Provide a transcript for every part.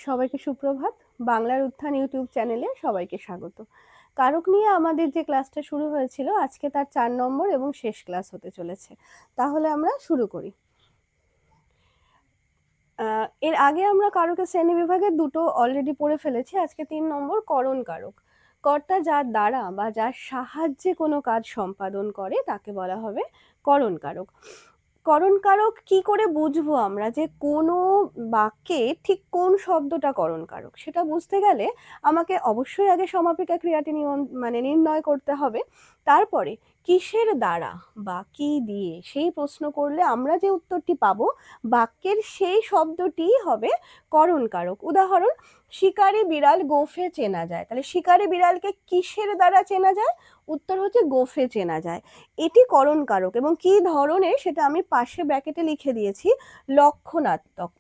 সবাইকে সুপ্রভাত। বাংলার উত্থান ইউটিউব চ্যানেলে সবাইকে স্বাগত। কারক নিয়ে আমাদের যে ক্লাসটা শুরু হয়েছিল আজকে তার 4 নম্বর এবং শেষ ক্লাস হতে চলেছে। তাহলে আমরা শুরু করি। এর আগে আমরা কারকের শ্রেণী বিভাগে দুটো অলরেডি পড়ে ফেলেছি। আজকে 3 নম্বর করণ কারক। কর্তা যার দ্বারা বা যার সাহায্যে কোনো কাজ সম্পাদন করে তাকে বলা হবে করণ কারক। করণ কারক কি করে বুঝবো আমরা যে কোনো বাক্যে ঠিক কোন শব্দটা করণ কারক? সেটা বুঝতে গেলে আমাকে অবশ্যই আগে সমাপিকা ক্রিয়াটি নির্ণয় করতে হবে। তারপরে কিসের দ্বারা বা কি দিয়ে সেই প্রশ্ন করলে আমরা যে উত্তরটি পাবো বাক্যের সেই শব্দটিই হবে করণ কারক। উদাহরণ, শিকারী বিড়াল গোফে চেনা যায়। তাহলে শিকারী বিড়ালকে কিসের দ্বারা চেনা যায়? উত্তর হচ্ছে গোফে চেনা যায়। এটি করণ কারক এবং কি ধরনের সেটা আমি পাশে ব্র্যাকেটে লিখে দিয়েছি, লক্ষণাত্মক।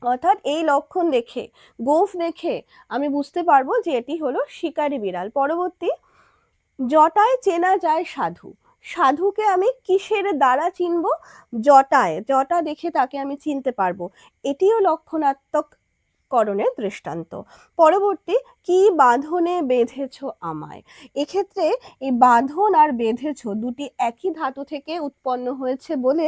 অর্থাৎ এই লক্ষণ দেখে, গোফ দেখে আমি বুঝতে পারবো যে এটি হলো শিকারী বিড়াল। পরবর্তী, জটায় চেনা যায় সাধু। সাধুকে আমি কিসের দ্বারা চিনব? জটায়, জটা দেখে তাকে আমি চিনতে পারবো। এটিও লক্ষণাত্মক করণের দৃষ্টান্ত। পরবর্তী, কি বাঁধনে বেঁধেছ আমায়। এক্ষেত্রে এই বাঁধন আর বেঁধেছ দুটি একই ধাতু থেকে উৎপন্ন হয়েছে বলে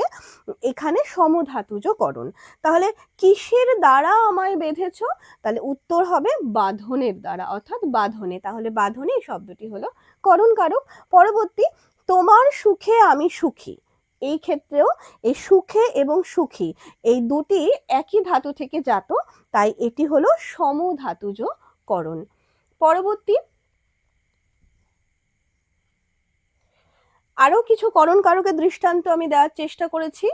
এখানে সমধাতুজ করণ। তাহলে কিসের দ্বারা আমায় বেঁধেছ? তাহলে উত্তর হবে বাঁধনের দ্বারা, অর্থাৎ বাঁধনে। তাহলে বাঁধনে এই শব্দটি হলো করণ কারক। পরবর্তী, তোমার সুখে আমি সুখী। এই ক্ষেত্রেও এই সুখে এবং সুখী এই দুটি একই ধাতু থেকে জাত, তাই এটি হলো সমধাতুজ করণ। পরবর্তী, আরো কিছু করণ কারকের দৃষ্টান্ত আমি দেওয়ার চেষ্টা করেছি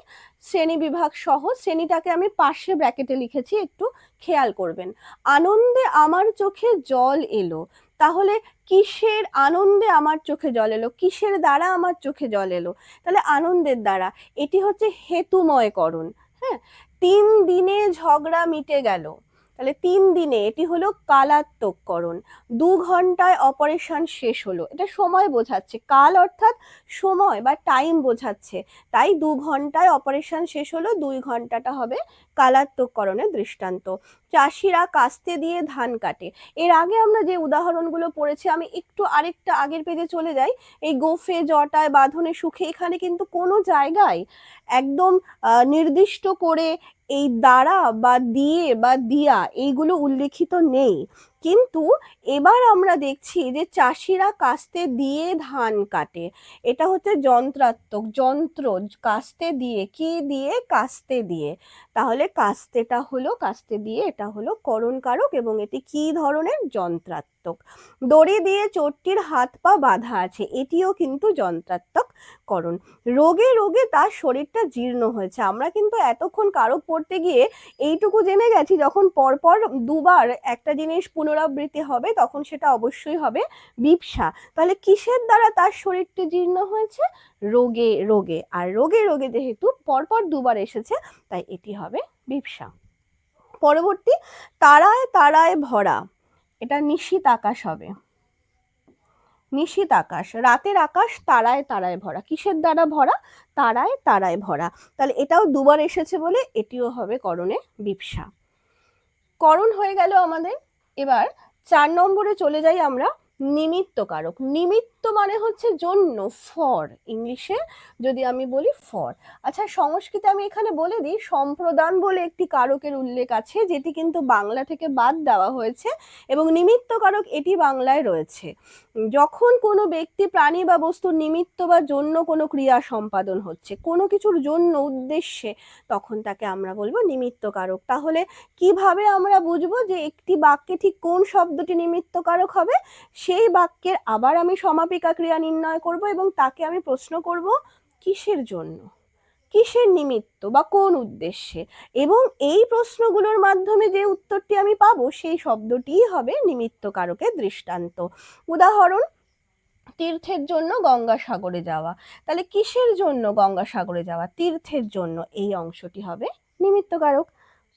শ্রেণী বিভাগ সহ। শ্রেণীটাকে আমি পাশে ব্র্যাকেটে লিখেছি, একটু খেয়াল করবেন। আনন্দে আমার চোখে জল এলো। তাহলে কিসের আনন্দে আমার চোখে জল এলো? কিসের দ্বারা আমার চোখে জল এলো? তাহলে আনন্দের দ্বারা। এটি হচ্ছে হেতুময় করণ। হ্যাঁ, 3 দিনে ঝগড়া মিটে গেল। তাহলে 3 দিনে, এটি হলো কালাত্মক করণ। 2 ঘন্টায় অপারেশন শেষ হলো, এটা সময় বোঝাচ্ছে। কাল অর্থাৎ সময় বা টাইম বোঝাচ্ছে, তাই 2 ঘন্টায় অপারেশন শেষ হলো, 2 ঘন্টাটা হবে কালাত্মক করণের দৃষ্টান্ত। চাষিরা কাস্তে দিয়ে ধান কাটে। এর আগে আমরা যে উদাহরণগুলো পড়েছি, আমি একটু আরেকটা আগের পেজে চলে যাই। এই গোফে, জটায়, বাঁধনে, সুখে, এখানে কিন্তু কোনো জায়গায় একদম নির্দিষ্ট করে এই দ্বারা বা দিয়ে বা দিয়া এইগুলো উল্লেখিত নেই। কিন্তু এবার আমরা দেখছি যে চাষিরা কাস্তে দিয়ে ধান কাটে, এটা হচ্ছে যন্ত্রাত্মক, যন্ত্র, কাস্তে দিয়ে, কি দিয়ে? কাস্তে দিয়ে। তাহলে কাস্তেটা হলো, কাস্তে দিয়ে এটা হলো করণ কারক এবং এটি কি ধরনের? যন্ত্রাত্মক। দড়ি দিয়ে চোরটির হাত পা বাঁধা আছে, এটিও কিন্তু যন্ত্রাত্মক করণ। রোগে রোগে তার শরীরটা জীর্ণ হয়েছে। আমরা কিন্তু এতক্ষণ কারক পড়তে গিয়ে এইটুকু জেনে গেছি, যখন পরপর দুবার একটা জিনিস পুনরাবৃত্তি হবে তখন সেটা অবশ্যই হবে বিপসা। তাহলে কিসের দ্বারা তার শরীরটি জীর্ণ হয়েছে? রোগে রোগে। আর রোগে রোগে যেহেতু পরপর দুবার এসেছে তাই এটি হবে বিপসা। পরবর্তী, তারায় তারায় ভরা। এটা নিশীত আকাশ হবে। নিশীত আকাশ, রাতের আকাশ তারায় তারায় ভরা। কিসের দ্বারা ভরা? তারায় তারায় ভরা। তাহলে এটাও দুবার এসেছে বলে এটিও হবে করণে বিপসা। করণ হয়ে গেল আমাদের। এবার 4 নম্বরে চলে যাই আমরা, নিমিত্ত কারক। নিমিত্ত মানে হচ্ছে জন্য, ফর। ইংলিশে যদি আমি বলি ফর। আচ্ছা, সংস্কৃতে আমি এখানে বলে দিই, সম্প্রদান বলে একটি কারকের উল্লেখ আছে যেটি কিন্তু বাংলা থেকে বাদ দেওয়া হয়েছে এবং নিমিত্ত কারক এটি বাংলায় রয়েছে। যখন কোনো ব্যক্তি, প্রাণী বা বস্তুর নিমিত্ত বা জন্য কোনো ক্রিয়া সম্পাদন হচ্ছে, কোনো কিছুর জন্য, উদ্দেশ্যে, তখন তাকে আমরা বলবো নিমিত্ত কারক। তাহলে কিভাবে আমরা বুঝবো যে একটি বাক্যে ঠিক কোন শব্দটি নিমিত্ত কারক হবে? সেই বাক্যের আবার আমি সমাপিকা ক্রিয়া নির্ণয় করব এবং তাকে আমি প্রশ্ন করব কিসের জন্য, কিসের নিমিত্ত বা কোন উদ্দেশ্যে, এবং এই প্রশ্নগুলোর মাধ্যমে যে উত্তরটি আমি পাবো সেই শব্দটিই হবে নিমিত্ত কারকের দৃষ্টান্ত। উদাহরণ, তীর্থের জন্য গঙ্গাসাগরে যাওয়া। তাহলে কিসের জন্য গঙ্গাসাগরে যাওয়া? তীর্থের জন্য, এই অংশটি হবে নিমিত্ত কারক।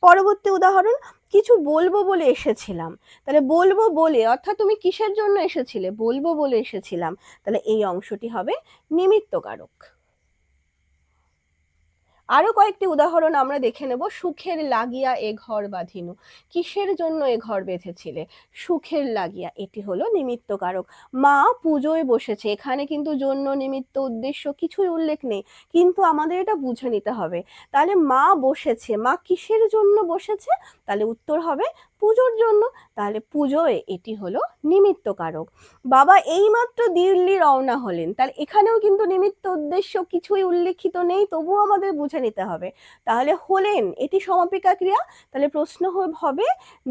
পরবর্তী উদাহরণ, কিছু বলবো বলে এসেছিলাম। তাহলে বলবো বলে, অর্থাৎ তুমি কিসের জন্য এসেছিলে? বলবো বলে এসেছিলাম। তাহলে এই অংশটি হবে নিমিত্ত কারক। আরো কয়েকটি উদাহরণ আমরা দেখে নেব। সুখের লাগিয়া এ ঘর বাঁধিনু, কিসের জন্য এ ঘর বেঁধেছিলে? সুখের লাগিয়া, এটি হলো নিমিত্ত কারক। মা পুজোয় বসেছে, এখানে কিন্তু জন্য, নিমিত্ত, উদ্দেশ্য কিছুই উল্লেখ নেই, কিন্তু আমাদের এটা বুঝে নিতে হবে। তাহলে মা বসেছে, মা কিসের জন্য বসেছে? তাহলে উত্তর হবে পুজোর জন্য। তাহলে পুজোয় এটি হলো নিমিত্ত কারক। বাবা এইমাত্র দিল্লি রওনা হলেন, তাহলে এখানেও কিন্তু নিমিত্ত উদ্দেশ্য কিছুই উল্লেখিত নেই, তবুও আমাদের বুঝে নিতে হবে। তাহলে হলেন এটি সমাপিকা ক্রিয়া, তাহলে প্রশ্ন হবে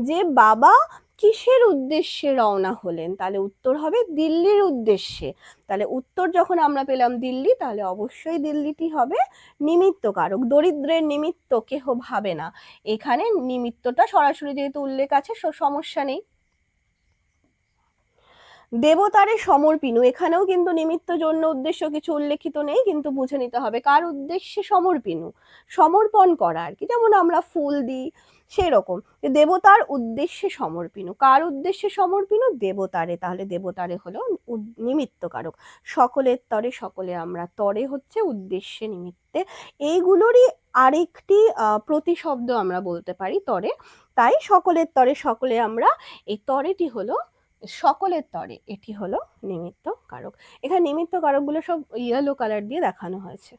যে বাবা কিসের উদ্দেশ্যে রওনা হলেন? তাহলে উত্তর হবে দিল্লির উদ্দেশ্যে। তাহলে উত্তর যখন আমরা পেলাম দিল্লি, তাহলে অবশ্যই দিল্লিটি হবে নিমিত্ত কারক। দরিদ্রের নিমিত্ত কেহ ভাবে না, এখানে নিমিত্তটা সরাসরি যেহেতু উল্লেখ আছে সমস্যা নেই। দেবতারে সমর্পিনু, এখানেও কিন্তু নিমিত্ত, জন্য, উদ্দেশ্য কিছু উল্লেখিত নেই, কিন্তু বুঝে নিতে হবে কার উদ্দেশ্যে সমর্পিনু, সমর্পণ করা আর কি, যেমন আমরা ফুল দিই সেই রকম। দেবতার উদ্দেশ্যে সমর্পিনু, কার উদ্দেশ্যে সমর্পিনু? দেবতারে, তাহলে দেবতারে হলো নিমিত্ত কারক। সকলের তরে, সকলে আমরা, তরে হচ্ছে উদ্দেশ্যে, নিমিত্তে, এইগুলোরই আরেকটি প্রতিশব্দ আমরা বলতে পারি তরে। তাই সকলের তরে, সকলে আমরা, এই তরেটি হলো সকলের তরে, এটি হলো নিমিত্ত কারক। এখানে নিমিত্ত কারকগুলো সব ইয়েলো কালার দিয়ে দেখানো হয়েছে।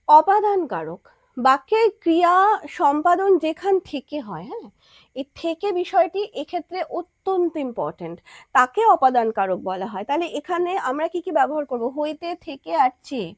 অপাদান কারক, বাক্যের ক্রিয়া সম্পাদন যেখান থেকে হয়, হ্যাঁ, এই থেকে বিষয়টি এক্ষেত্রে অত্যন্ত ইম্পর্টেন্ট, তাকে অপাদান কারক বলা হয়। তাহলে এখানে আমরা কি কি ব্যবহার করব? হইতে, থেকে আর চেয়ে,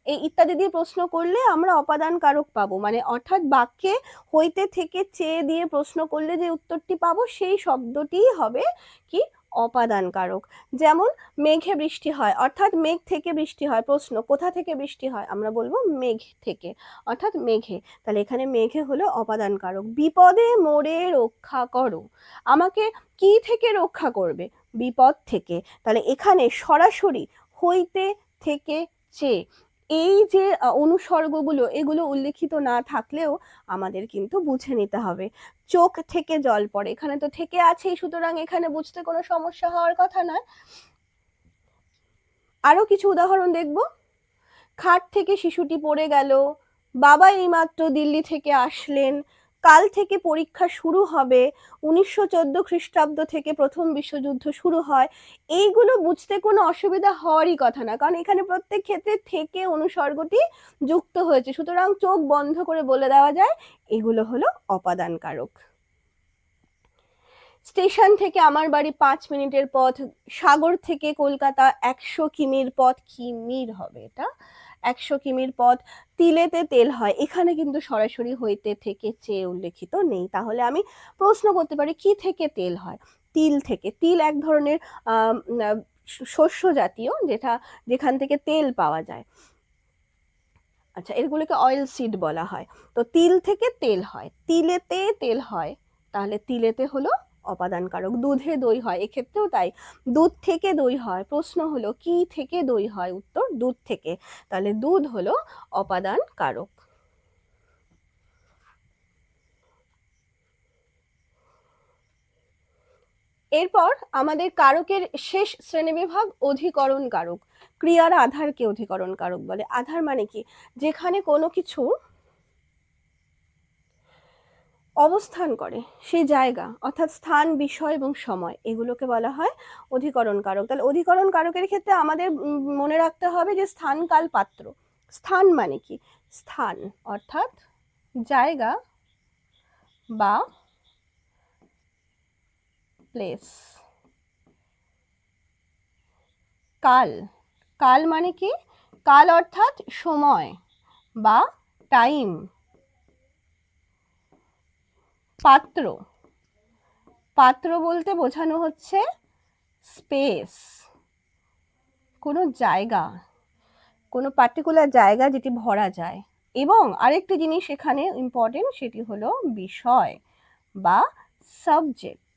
এই ইত্যাদি দিয়ে প্রশ্ন করলে আমরা অপাদান কারক পাবো, মানে অর্থাৎ বাক্যে হইতে, থেকে, চেয়ে দিয়ে প্রশ্ন করলে যে উত্তরটি পাবো সেই শব্দটিই হবে কি? অপাদান কারক। যেমন মেঘে বৃষ্টি হয়, অর্থাৎ মেঘ থেকে বৃষ্টি হয়। প্রশ্ন কোথা থেকে বৃষ্টি হয়? আমরা বলবো মেঘ থেকে, অর্থাৎ মেঘে। তাহলে এখানে মেঘে হলো অপাদান কারক। বিপদে মোরে রক্ষা করো, আমাকে কি থেকে রক্ষা করবে? বিপদ থেকে। তাহলে এখানে সরাসরি হইতে, থেকে, চেয়ে, এই যে অনুসর্গগুলো, এগুলো উল্লেখিত না থাকলেও আমাদের কিন্তু বুঝে নিতে হবে। চোখ থেকে জল পড়ে, এখানে তো থেকে আছেই, সুতরাং এখানে বুঝতে কোনো সমস্যা হওয়ার কথা নয়। আরো কিছু উদাহরণ দেখব। খাট থেকে শিশুটি পড়ে গেল, বাবা এইমাত্র দিল্লি থেকে আসলেন, কাল থেকে পরীক্ষা শুরু হবে, 1914 খ্রিস্টাব্দ থেকে প্রথম বিশ্বযুদ্ধ শুরু হয়। এইগুলো বুঝতে কোনো অসুবিধা হওয়ারই কথা না, কারণ এখানে প্রত্যেক ক্ষেত্রে থেকে অনুসর্গটি যুক্ত হয়েছে, সুতরাং চোখ বন্ধ করে বলে দেওয়া যায় এগুলো হলো অপাদান কারক। স্টেশন থেকে আমার বাড়ি 5 মিনিটের পথ, সাগর থেকে কলকাতা 100 কিমির পথ, কিমির হবে এটা, 100 কিমির পথ, তিলেতে তেল হয়, এখানে কিন্তু সরাসরি হইতে, থেকে, চেয়ে উল্লেখিত নেই। তাহলে আমি প্রশ্ন করতে পারি কি থেকে তেল হয়? তিল থেকে। তিল এক ধরনের শস্য জাতীয়, যেখান থেকে তেল পাওয়া যায়। আচ্ছা, এগুলোকে অয়েল সিড বলা হয়। তো তিল থেকে তেল হয়, তিলেতে তেল হয়, তাহলে তিলেতে হলো অপাদান কারক। দুধে দই হয়, এক্ষেত্রেও তাই, দুধ থেকে দই হয়। প্রশ্ন হলো কি থেকে দই হয়? উত্তর দুধ থেকে, তাহলে দুধ হলো অপাদান কারক। এরপর আমাদের কারকের শেষ শ্রেণীবিভাগ অধিকরণ কারক। ক্রিয়ার আধারকে অধিকরণ কারক বলে। আধার মানে কি? যেখানে কোনো কিছু অবস্থান করে সেই জায়গা, অর্থাৎ স্থান, বিষয় এবং সময়, এগুলোকে বলা হয় অধিকরণ কারক। তাহলে অধিকরণ কারকের ক্ষেত্রে আমাদের মনে রাখতে হবে যে স্থান, কাল, পাত্র। স্থান মানে কি? স্থান অর্থাৎ জায়গা বা প্লেস। কাল, কাল মানে কি? কাল অর্থাৎ সময় বা টাইম। পাত্র, পাত্র বলতে বোঝানো হচ্ছে স্পেস, কোনো জায়গা, কোনো পার্টিকুলার জায়গা যেটি ভরা যায়। এবং আরেকটি জিনিস এখানে ইম্পর্টেন্ট, সেটি হলো বিষয় বা সাবজেক্ট।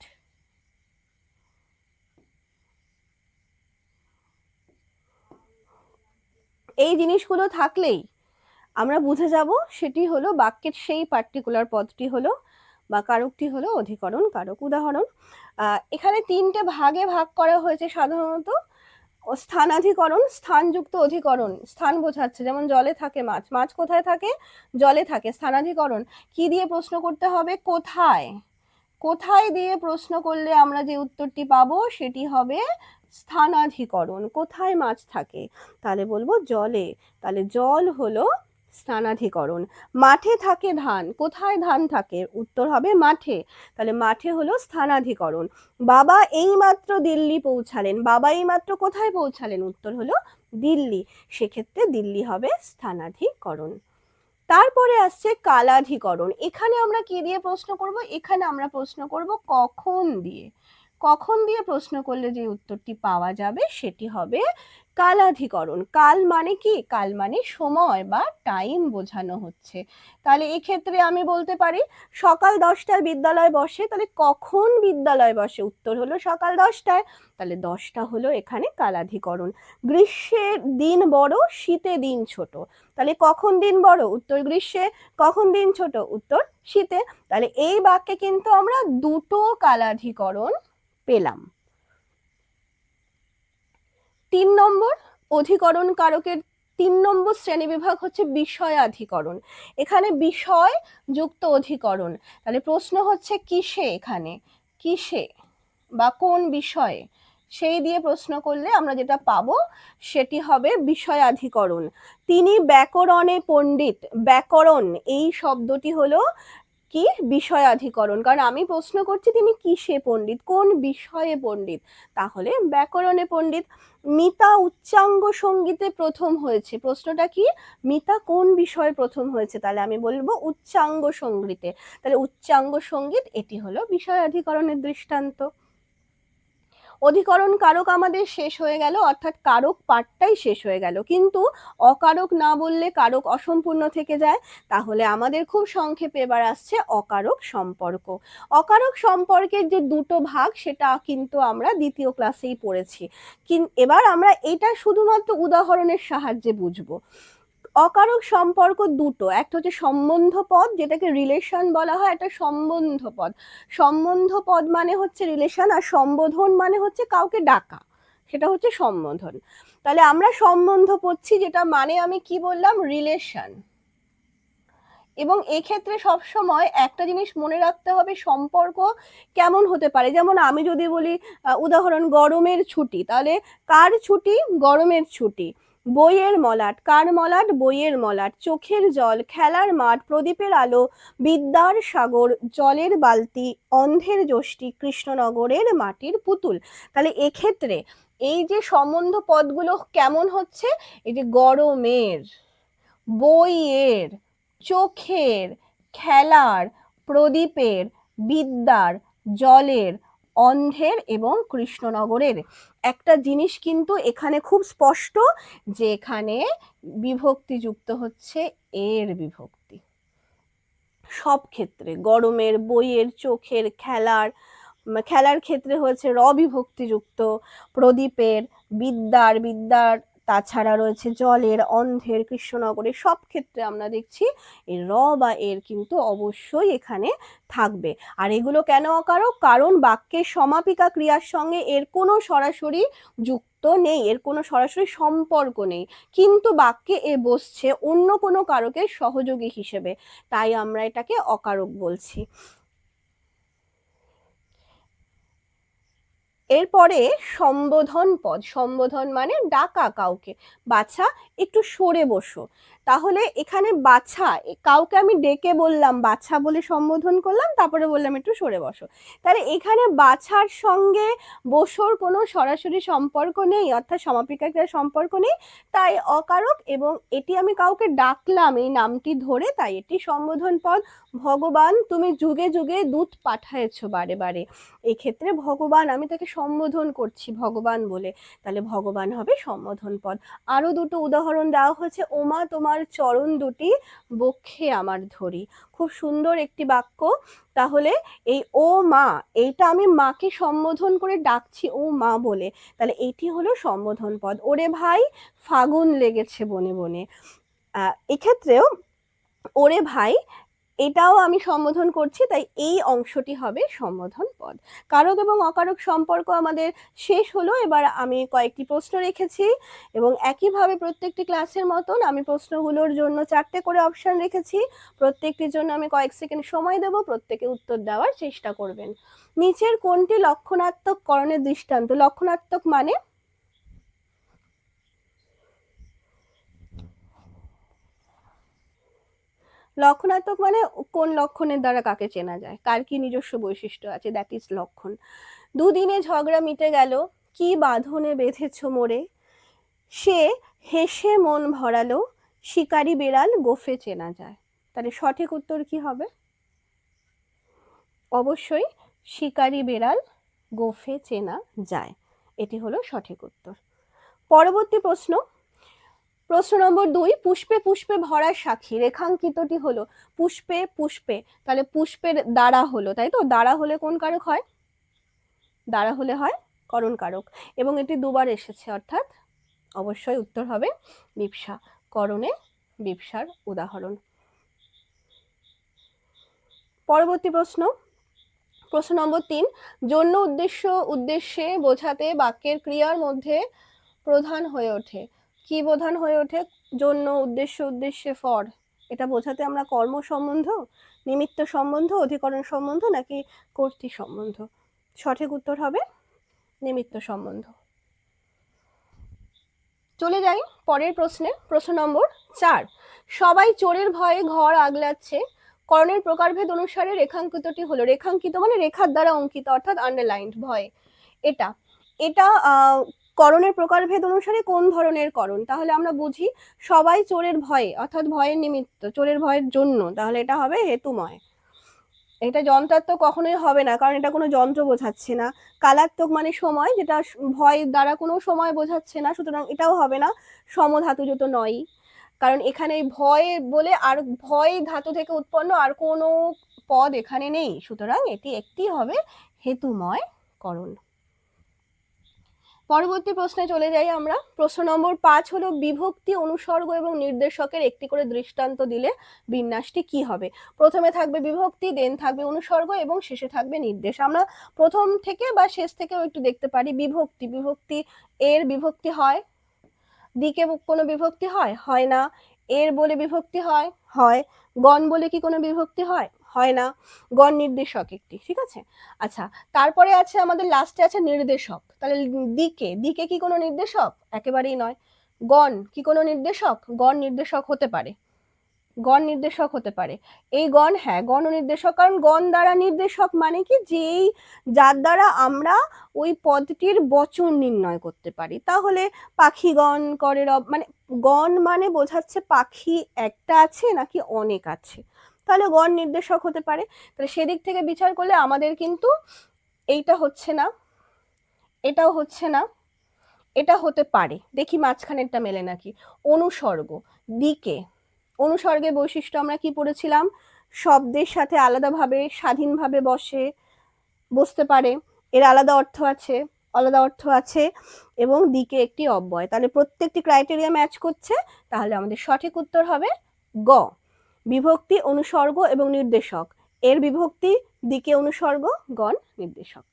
এই জিনিসগুলো থাকলেই আমরা বুঝে যাব সেটি হলো বাক্যের সেই পার্টিকুলার পদটি হলো বা কারকটি হলো অধিকরণ কারক। উদাহরণ, এখানে 3টে ভাগে ভাগ করা হয়েছে সাধারণত। ও স্থানাধিকরণ, স্থানযুক্ত অধিকরণ, স্থান বোঝাচ্ছে, যেমন জলে থাকে মাছ, মাছ কোথায় থাকে? জলে থাকে। স্থানাধিকরণ কি দিয়ে প্রশ্ন করতে হবে? কোথায়, কোথায় দিয়ে প্রশ্ন করলে আমরা যে উত্তরটি পাবো সেটি হবে স্থানাধিকরণ। কোথায় মাছ থাকে? তাহলে বলবো জলে, তাহলে জল হলো স্থানাধিকরণ। মাঠে থাকে ধান, কোথায় ধান থাকে? উত্তর হবে মাঠে, তাহলে মাঠে হলো স্থানাধিকরণ। বাবা এইমাত্র দিল্লি পৌঁছালেন, বাবা এইমাত্র কোথায় পৌঁছালেন? উত্তর হলো দিল্লি, সেক্ষেত্রে দিল্লি হবে স্থানাধিকরণ। তারপরে আসছে কালাধিকরণ। এখানে আমরা কি দিয়ে প্রশ্ন করব? এখানে আমরা প্রশ্ন করব কখন দিয়ে। কখন দিয়ে প্রশ্ন করলে যে উত্তরটি পাওয়া যাবে সেটি হবে কালাধিকরণ। কাল মানে কি? কাল মানে সময় বা টাইম বোঝানো হচ্ছে। তাহলে এক্ষেত্রে আমি বলতে পারি সকাল 10টায় বিদ্যালয় বসে, তাহলে কখন বিদ্যালয় বসে? উত্তর হলো সকাল 10টায়, তাহলে 10টা হলো এখানে কালাধিকরণ। গ্রীষ্মের দিন বড়, শীতে দিন ছোট, তাহলে কখন দিন বড়? উত্তর গ্রীষ্মে। কখন দিন ছোট? উত্তর শীতে। তাহলে এই বাক্যে কিন্তু আমরা দুটো কালাধিকরণ পেলাম। 3 নম্বর অধিকরণ কারকের 3 নম্বর শ্রেণীবিভাগ হচ্ছে বিষয়াধিকরণ। এখানে বিষয় যুক্ত অধিকরণ, তাহলে প্রশ্ন হচ্ছে কিসে? এখানে কিসে বা কোন বিষয়ে, সেই দিয়ে প্রশ্ন করলে আমরা যেটা পাবো সেটি হবে বিষয়াধিকরণ। তিনি ব্যাকরণে পণ্ডিত, ব্যাকরণ এই শব্দটি হলো কি? বিষয়াধিকরণ, কারণ আমি প্রশ্ন করছি তিনি কিসে পণ্ডিত, কোন বিষয়ে পণ্ডিত, তাহলে ব্যাকরণে পণ্ডিত। মিতা উচ্চাঙ্গ সঙ্গীতে প্রথম হয়েছে, প্রশ্নটা কি? মিতা কোন বিষয়ে প্রথম হয়েছে? তাহলে আমি বলবো উচ্চাঙ্গ সঙ্গীতে, তাহলে উচ্চাঙ্গ সঙ্গীত এটি হলো বিষয়াধিকরণের দৃষ্টান্ত। অধিকরণ কারক আমাদের শেষ হয়ে গেল, অর্থাৎ কারক পাঠটাই শেষ হয়ে গেল, কিন্তু অকারক না বললে কারক অসম্পূর্ণ থেকে যায়। তাহলে আমাদের খুব সংক্ষেপে এবার আসছে অকারক সম্পর্ক। অকারক সম্পর্কের যে দুটো ভাগ সেটা কিন্তু আমরা দ্বিতীয় ক্লাসেই পড়েছি, এবার আমরা এটা শুধুমাত্র উদাহরণের সাহায্যে বুঝবো। অকারক সম্পর্ক দুটো, একটা হচ্ছে সম্বন্ধ পদ যেটাকে রিলেশন বলা হয়, একটা সম্বন্ধ পদ। সম্বন্ধ পদ মানে হচ্ছে রিলেশন, আর সম্বোধন মানে হচ্ছে কাউকে ডাকা, সেটা হচ্ছে সম্বোধন। তাহলে আমরা সম্বন্ধ পড়ছি, যেটা মানে আমি কি বললাম? রিলেশন। এবং এক্ষেত্রে সবসময় একটা জিনিস মনে রাখতে হবে, সম্পর্ক কেমন হতে পারে। যেমন আমি যদি বলি উদাহরণ গরমের ছুটি, তাহলে কার ছুটি? গরমের ছুটি। বইয়ের মলাট, কার মলাট? বইয়ের মলাট। চোখের জল, খেলার মাঠ, প্রদীপের আলো, বিদ্যার সাগর, জলের বালতি, অন্ধের যষ্টি, কৃষ্ণনগরের মাটির পুতুল। তাহলে এক্ষেত্রে এই যে সম্বন্ধ পদগুলো কেমন হচ্ছে? এই যে গরমের, বইয়ের, চোখের, খেলার, প্রদীপের, বিদ্যার, জলের, অন্ধের এবং কৃষ্ণনগরের। একটা জিনিস কিন্তু এখানে খুব স্পষ্ট, যে এখানে বিভক্তি যুক্ত হচ্ছে এর বিভক্তি। সব ক্ষেত্রে গরমের, বইয়ের, চোখের, খেলার, খেলার ক্ষেত্রে হয়েছে র বিভক্তি যুক্ত, প্রদীপের, বিদ্যার, বিদ্যার, তাছাড়া রয়েছে জলের, অন্ধের, কৃষ্ণনগরের, সব ক্ষেত্রে আমরা দেখছি এই র বা এর কিন্তু অবশ্যই এখানে থাকবে। আর এগুলো কেন অকারক? কারণ বাক্যের সমাপিকা ক্রিয়ার সঙ্গে এর কোনো সরাসরি যুক্ত নেই, এর কোনো সরাসরি সম্পর্ক নেই, কিন্তু বাক্যে এ বসছে অন্য কোনো কারকের সহযোগী হিসেবে, তাই আমরা এটাকে অকারক বলছি। এরপরে সম্বোধন পদ। সম্বোধন মানে ডাকা কাউকে, বাছা একটু সরে বসো। তাহলে এখানে বাছা, কাউকে আমি ডেকে বললাম বাছা বলে সম্বোধন করলাম, তারপরে বললাম একটু সরে বসো। তাহলে এখানে বাছার সঙ্গে বসোর কোনো সরাসরি সম্পর্ক নেই, অর্থাৎ সমাপিকা ক্রিয়ার সম্পর্ক নেই, তাই অকারক। এবং এটি আমি কাউকে ডাকলাম এই নামটি ধরে, তাই এটি সম্বোধন পদ। ভগবান তুমি যুগে যুগে দূত পাঠায়েছো বারে বারে, এক্ষেত্রে ভগবান, আমি তাকে সম্বোধন করছি ভগবান বলে, তাহলে ভগবান হবে সম্বোধন পদ। আরো দুটো উদাহরণ দেওয়া হয়েছে, ওমা তোমার চরণ দুটি বক্ষে আমার ধরি, খুব সুন্দর একটি বাক্য। তাহলে এই ও মা, এইটা আমি মাকে সম্বোধন করে ডাকছি ও মা বলে, তাহলে এটি হলো সম্বোধন পদ। ওরে ভাই ফাগুন লেগেছে বনে বনে, এক্ষেত্রেও ওরে ভাই এটাও আমি সম্বোধন করছি, তাই এই অংশটি হবে সম্বোধন পদ। কারক এবং অকারক সম্পর্ক আমাদের শেষ হলো। এবার আমি কয়েকটি প্রশ্ন রেখেছি এবং একইভাবে প্রত্যেকটি ক্লাসের মতন আমি প্রশ্নগুলোর জন্য 4টে করে অপশন রেখেছি। প্রত্যেকটির জন্য আমি কয়েক সেকেন্ড সময় দেব, প্রত্যেকে উত্তর দেওয়ার চেষ্টা করবেন। নিচের কোনটি লক্ষণাত্মক করণের দৃষ্টান্ত? লক্ষণাত্মক মানে লক্ষণাত্মক মানে কোন লক্ষণের দ্বারা কাকে চেনা যায়, কার কি নিজস্ব বৈশিষ্ট্য আছে, দ্যাট ইজ লক্ষণ। দুদিনে ঝগড়া মিটে গেল, কি বাঁধনে বেঁধেছ মোরে, সে হেসে মন ভরালো, শিকারি বেড়াল গোফে চেনা যায়। তাহলে সঠিক উত্তর কি হবে? অবশ্যই শিকারি বেড়াল গোফে চেনা যায়, এটি হলো সঠিক উত্তর। পরবর্তী প্রশ্ন, প্রশ্ন নম্বর 2, পুষ্পে পুষ্পে ভরা সাক্ষী। রেখাঙ্কিতটি হলো পুষ্পে পুষ্পে, তাহলে পুষ্পের দ্বারা হলো, তাই তো? দ্বারা হলে কোন কারক হয়? দ্বারা হলে হয় করণ কারক, এবং এটি দুবার এসেছে, অর্থাৎ অবশ্যই উত্তর হবে বিপ্সা। করণে বিপ্সার উদাহরণ। পরবর্তী প্রশ্ন, প্রশ্ন নম্বর 3, জন্য উদ্দেশ্য উদ্দেশ্যে বোঝাতে বাক্যের ক্রিয়ার মধ্যে প্রধান হয়ে ওঠে। কি প্রধান হয়ে ওঠে? জন্য, উদ্দেশ্য, উদ্দেশ্যে, ফর, এটা বোঝাতে আমরা কর্ম সম্বন্ধ, নিমিত্ত সম্বন্ধ, অধিকরণ সম্বন্ধ নাকি কর্তৃ সম্বন্ধ? সঠিক উত্তর হবে নিমিত্ত সম্বন্ধ। চলে যাই পরের প্রশ্নে। প্রশ্ন নম্বর 4, সবাই চোরের ভয়ে ঘর আগলাচ্ছে। করণের প্রকারভেদ অনুসারে রেখাঙ্কিতটি হলো, রেখাঙ্কিত মানে রেখার দ্বারা অঙ্কিত, অর্থাৎ আন্ডারলাইন্ড, ভয়। এটা এটা করণের প্রকারভেদ অনুসারে কোন ধরনের করণ? তাহলে আমরা বুঝি সবাই চোরের ভয়ে, অর্থাৎ ভয়ের নিমিত্ত, চোরের ভয়ের জন্য, তাহলে এটা হবে হেতুময়। এটা যন্ত্রাত্মক কখনোই হবে না, কারণ এটা কোনো যন্ত্র বোঝাচ্ছে না। কালাত্মক মানে সময়, যেটা ভয় দ্বারা কোনো সময় বোঝাচ্ছে না, সুতরাং এটাও হবে না। সমধাতুযুত নয়, কারণ এখানে ভয় বলে আর ভয় ধাতু থেকে উৎপন্ন আর কোনো পদ এখানে নেই, সুতরাং এটি একটি হবে হেতুময় করণ। পরবর্তী প্রশ্নে চলে যাই আমরা। প্রশ্ন নম্বর 5 হলো বিভক্তি, অনুসর্গ এবং নির্দেশকের একটি করে দৃষ্টান্ত দিলে বিন্যাসটি কি হবে? প্রথমে থাকবে বিভক্তি, দেন থাকবে অনুসর্গ এবং শেষে থাকবে নির্দেশ। আমরা প্রথম থেকে বা শেষ থেকেও একটু দেখতে পারি। বিভক্তি, বিভক্তি এর বিভক্তি হয়, দিকে কোনো বিভক্তি হয়? হয় না। এর বলে বিভক্তি হয়? হয়। গণ বলে কি কোনো বিভক্তি হয়? হয় না। গণ নির্দেশক একটি, ঠিক আছে। আচ্ছা, তারপরে আছে আমাদের লাস্টে আছে নির্দেশক। তাহলে দিকে, দিকে কি কোনো নির্দেশক? একেবারেই নয়। গণ কি কোনো নির্দেশক? গণ নির্দেশক হতে পারে, গণ নির্দেশক হতে পারে। এই গণ, হ্যাঁ, গণ নির্দেশক, কারণ গণ দ্বারা নির্দেশক মানে কি, যেই যার দ্বারা আমরা ওই পদটির বচন নির্ণয় করতে পারি। তাহলে পাখিগণ করে রব, মানে গণ মানে বোঝাচ্ছে পাখি একটা আছে নাকি অনেক আছে, তাহলে গণ নির্দেশক হতে পারে। তাহলে সেদিক থেকে বিচার করলে আমাদের কিন্তু এইটা হচ্ছে না, এটাও হচ্ছে না, এটা হতে পারে। দেখি মাঝখানেরটা মেলে নাকি। অনুসর্গ, দিকে, অনুসর্গের বৈশিষ্ট্য আমরা কি পড়েছিলাম? শব্দের সাথে আলাদাভাবে স্বাধীনভাবে বসতে পারে, এর আলাদা অর্থ আছে, আলাদা অর্থ আছে, এবং দিকে একটি অব্যয়। তাহলে প্রত্যেকটি ক্রাইটেরিয়া ম্যাচ করছে, তাহলে আমাদের সঠিক উত্তর হবে গ, বিভক্তি, অনুসর্গ এবং নির্দেশক। এর বিভক্তি, দিকে অনুসর্গ, গণ নির্দেশক।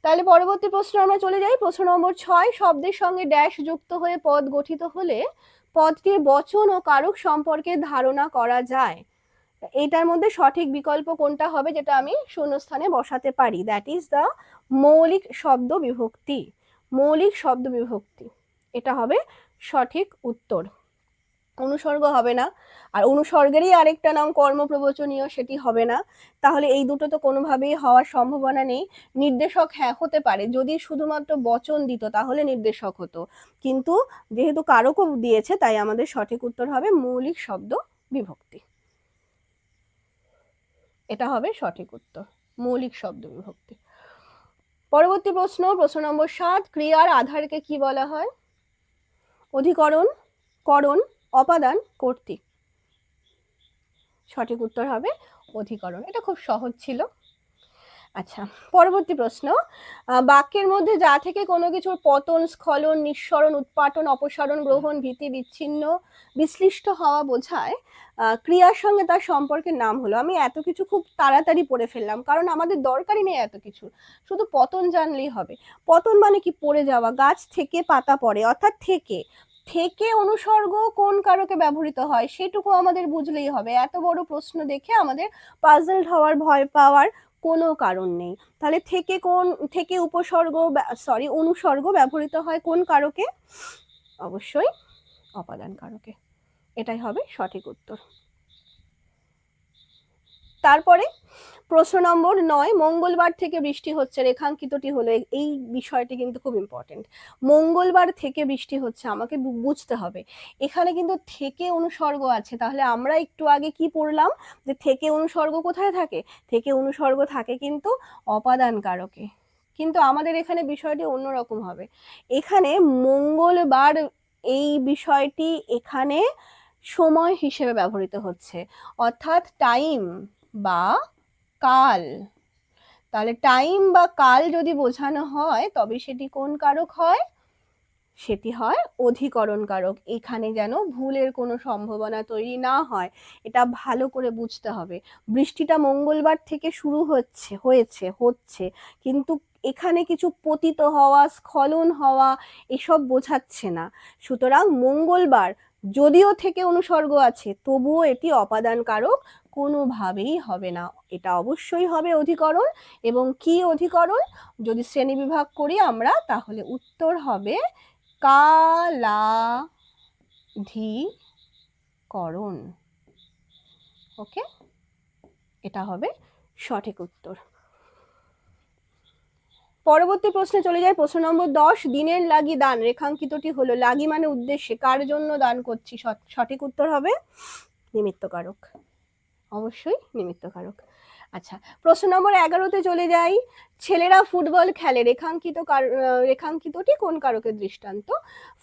তাহলে পরবর্তী প্রশ্ন আমরা চলে যাই। প্রশ্ন নম্বর 6, শব্দের সঙ্গে ড্যাশ যুক্ত হয়ে পদ গঠিত হলে পদটির বচন ও কারক সম্পর্কে ধারণা করা যায়। এইটার মধ্যে সঠিক বিকল্প কোনটা হবে, যেটা আমি শূন্যস্থানে বসাতে পারি? দ্যাট ইজ দ্য মৌলিক শব্দ বিভক্তি। মৌলিক শব্দ বিভক্তি, এটা হবে সঠিক উত্তর। অনুসর্গ হবে না, আর অনুসর্গেরই আরেকটা নাম কর্মপ্রবচনীয়, সেটি হবে না। তাহলে এই দুটো তো কোনোভাবেই হওয়ার সম্ভাবনা নেই। নির্দেশক হ্যাঁ হতে পারে, যদি শুধুমাত্র বচন দিত তাহলে নির্দেশক হতো, কিন্তু যেহেতু কারকও দিয়েছে, তাই আমাদের সঠিক উত্তর হবে মৌলিক শব্দ বিভক্তি। এটা হবে সঠিক উত্তর, মৌলিক শব্দ বিভক্তি। পরবর্তী প্রশ্ন, প্রশ্ন নম্বর 7, ক্রিয়ার আধারকে কি বলা হয়? অধিকরণ, করণ, অপাদান, কর্তৃ। সঠিক উত্তর হবে অধিকরণ। এটা খুব সহজ ছিল। আচ্ছা, পরবর্তী প্রশ্ন, বাক্যের মধ্যে যা থেকে কোনো কিছুর পতন, স্খলন, নিঃসরণ, উৎপাটন, অপসারণ, গ্রহণ, ভীতি, বিচ্ছিন্ন, বিশ্লিষ্ট হওয়া বোঝায় ক্রিয়ার সঙ্গে তার সম্পর্কের নাম হলো। আমি এত কিছু খুব তাড়াতাড়ি পড়ে ফেললাম, কারণ আমাদের দরকারই নেই এত কিছু, শুধু পতন জানলেই হবে। পতন মানে কি? পড়ে যাওয়া। গাছ থেকে পাতা পড়ে, অর্থাৎ থেকে। থেকে অনুসর্গ কোন কারকে ব্যবহৃত হয় সেটুকু আমাদের বুঝলেই হবে। এত বড় প্রশ্ন দেখে আমাদের পাজলড হওয়ার, ভয় পাওয়ার কোনো কারণ নেই। তাহলে থেকে উপসর্গ অনুসর্গ ব্যবহৃত হয় কোন কারকে? অবশ্যই অপাদান কারকে। এটাই হবে সঠিক উত্তর। তারপরে প্রশ্ন নম্বর 9, মঙ্গলবার থেকে বৃষ্টি হচ্ছে, রেখাঙ্কিতটি হলো। এই বিষয়টি কিন্তু খুব ইম্পর্টেন্ট। মঙ্গলবার থেকে বৃষ্টি হচ্ছে, আমাকে বুঝতে হবে। এখানে কিন্তু থেকে অনুসর্গ আছে, তাহলে আমরা একটু আগে কি পড়লাম, যে থেকে অনুসর্গ কোথায় থাকে? থেকে অনুসর্গ থাকে কিন্তু অপাদান কারকে। কিন্তু আমাদের এখানে বিষয়টি অন্যরকম হবে। এখানে মঙ্গলবার এই বিষয়টি এখানে সময় হিসেবে ব্যবহৃত হচ্ছে, অর্থাৎ টাইম বা কাল। তাহলে টাইম বা কাল যদি বোঝানো হয় তবে সেটি কোন কারক হয়? সেটি হয় অধিকরণ কারক। এখানে যেন ভুলের কোনো সম্ভাবনা তৈরি না হয়, এটা ভালো করে বুঝতে হবে। বৃষ্টিটা মঙ্গলবার থেকে শুরু হচ্ছে, কিন্তু এখানে কিছু পতিত হওয়া, স্খলন হওয়া এসব বোঝাচ্ছে না। সুতরাং মঙ্গলবার যদিও থেকে অনুসর্গ আছে, তবুও এটি অপাদান কারক কোনোভাবেই হবে না। এটা অবশ্যই হবে অধিকরণ। এবং কি অধিকরণ? যদি শ্রেণীবিভাগ করি আমরা, তাহলে উত্তর হবে কালাধিকরণ। ওকে, এটা হবে সঠিক উত্তর। পরবর্তী প্রশ্নে চলে যায়। প্রশ্ন নম্বর 10, দিনের লাগি দান, রেখাঙ্কিতটি হলো। লাগি মানে উদ্দেশ্যে, কার জন্য দান করছি? সঠিক উত্তর হবে নিমিত্তকারক, অবশ্যই নিমিত্তকারক। আচ্ছা, প্রশ্ন নম্বর 11-তে চলে যাই। ছেলেরা ফুটবল খেলে, রেখাঙ্কিতটি কোন কারকের দৃষ্টান্ত?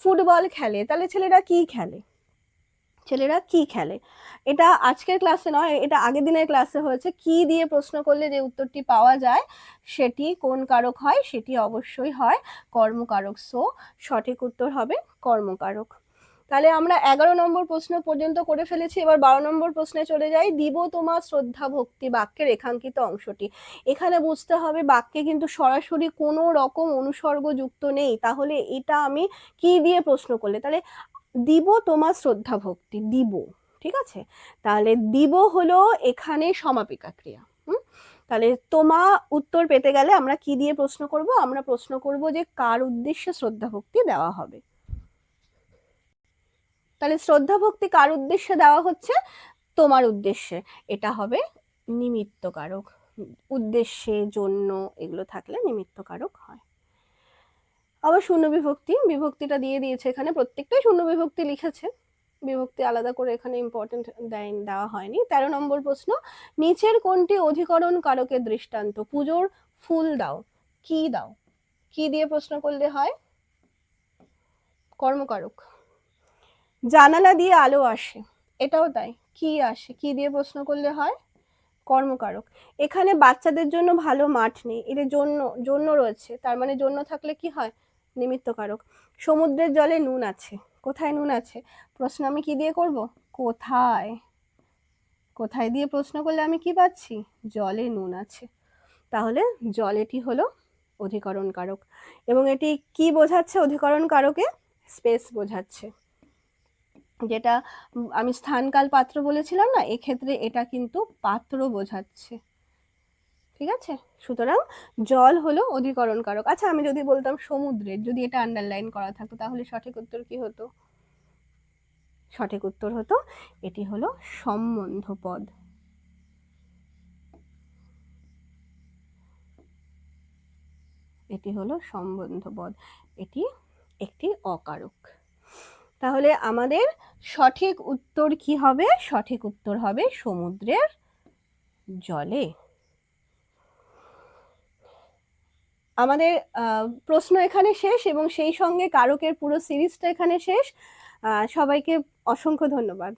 ফুটবল খেলে, তাহলে ছেলেরা কি খেলে? ছেলেরা কি খেলে? এটা আজকের ক্লাসে নয়, এটা আগের দিনের ক্লাসে হয়েছে। কি দিয়ে প্রশ্ন করলে যে উত্তরটি পাওয়া যায় সেটি কোন কারক হয়? সেটি অবশ্যই হয় কর্মকারক। সো সঠিক উত্তর হবে কর্মকারক। তাহলে আমরা 11 নম্বর প্রশ্ন পর্যন্ত করে ফেলেছি। এবার 12 নম্বর প্রশ্নে চলে যাই। দিব তোমার শ্রদ্ধা ভক্তি, বাক্যের রেখাঙ্কিত অংশটি। এখানে বুঝতে হবে বাক্যে কিন্তু সরাসরি কোনো রকম অনুসর্গ যুক্ত নেই, তাহলে এটা আমি কি দিয়ে প্রশ্ন করলে? তাহলে দিব তোমার শ্রদ্ধা ভক্তি, দিব, ঠিক আছে। তাহলে দিব হলো এখানে সমাপিকা ক্রিয়া। তাহলে তোমা উত্তর পেতে গেলে আমরা কি দিয়ে প্রশ্ন করব? আমরা প্রশ্ন করব যে কার উদ্দেশ্যে শ্রদ্ধা ভক্তি দেওয়া হবে। তাহলে শ্রদ্ধা ভক্তি কার উদ্দেশ্যে দেওয়া হচ্ছে? তোমার উদ্দেশ্যে। এটা হবে নিমিত্তকারক। উদ্দেশ্যে, জন্য এগুলো থাকলে নিমিত্তকারক হয়। আবার শূন্য বিভক্তি, বিভক্তিটা দিয়ে দিয়েছে এখানে, প্রত্যেকটাই শূন্য বিভক্তি লিখেছে, বিভক্তি আলাদা করে এখানে ইম্পর্টেন্ট দেওয়া হয়নি। 13 নম্বর প্রশ্ন, নিচের কোনটি অধিকরণ কারকের দৃষ্টান্ত? পুজোর ফুল দাও, কি দাও? কি দিয়ে প্রশ্ন করলে হয়? কর্মকারক। জানালা দিয়ে আলো আসে, এটাও তাই, কি আসে? কি দিয়ে প্রশ্ন করলে হয়? কর্মকারক। এখানে বাচ্চাদের জন্য ভালো মাঠ নেই, এর জন্য রয়েছে, তার মানে জন্য থাকলে কি হয়? নিমিত্তকারক। সমুদ্রের জলে নুন আছে, কোথায় নুন আছে? প্রশ্ন আমি কি দিয়ে করব? কোথায়। কোথায় দিয়ে প্রশ্ন করলে আমি কি পাচ্ছি? জলে নুন আছে। তাহলে জলেটি হলো অধিকরণ কারক। এবং এটি কি বোঝাচ্ছে? অধিকরণ কারকে স্পেস বোঝাচ্ছে, যেটা আমি স্থানকাল পাত্র বলেছিলাম না, এক্ষেত্রে এটা কিন্তু পাত্র বোঝাচ্ছে, ঠিক আছে। সুতরাং জল হলো অধিকরণ কারক। আচ্ছা, আমি যদি বলতাম সমুদ্রের, যদি এটা আন্ডারলাইন করা থাকতো, তাহলে সঠিক উত্তর কি হতো? সঠিক উত্তর হতো এটি হলো সম্বন্ধ পদ। এটি হলো সম্বন্ধ পদ, এটি একটি অকারক। তাহলে আমাদের সঠিক উত্তর কি হবে? সঠিক উত্তর হবে সমুদ্রের জলে। আমাদের প্রশ্ন এখানে শেষ এবং সেই সঙ্গে কারকের পুরো সিরিজটা এখানে শেষ। সবাইকে অসংখ্য ধন্যবাদ।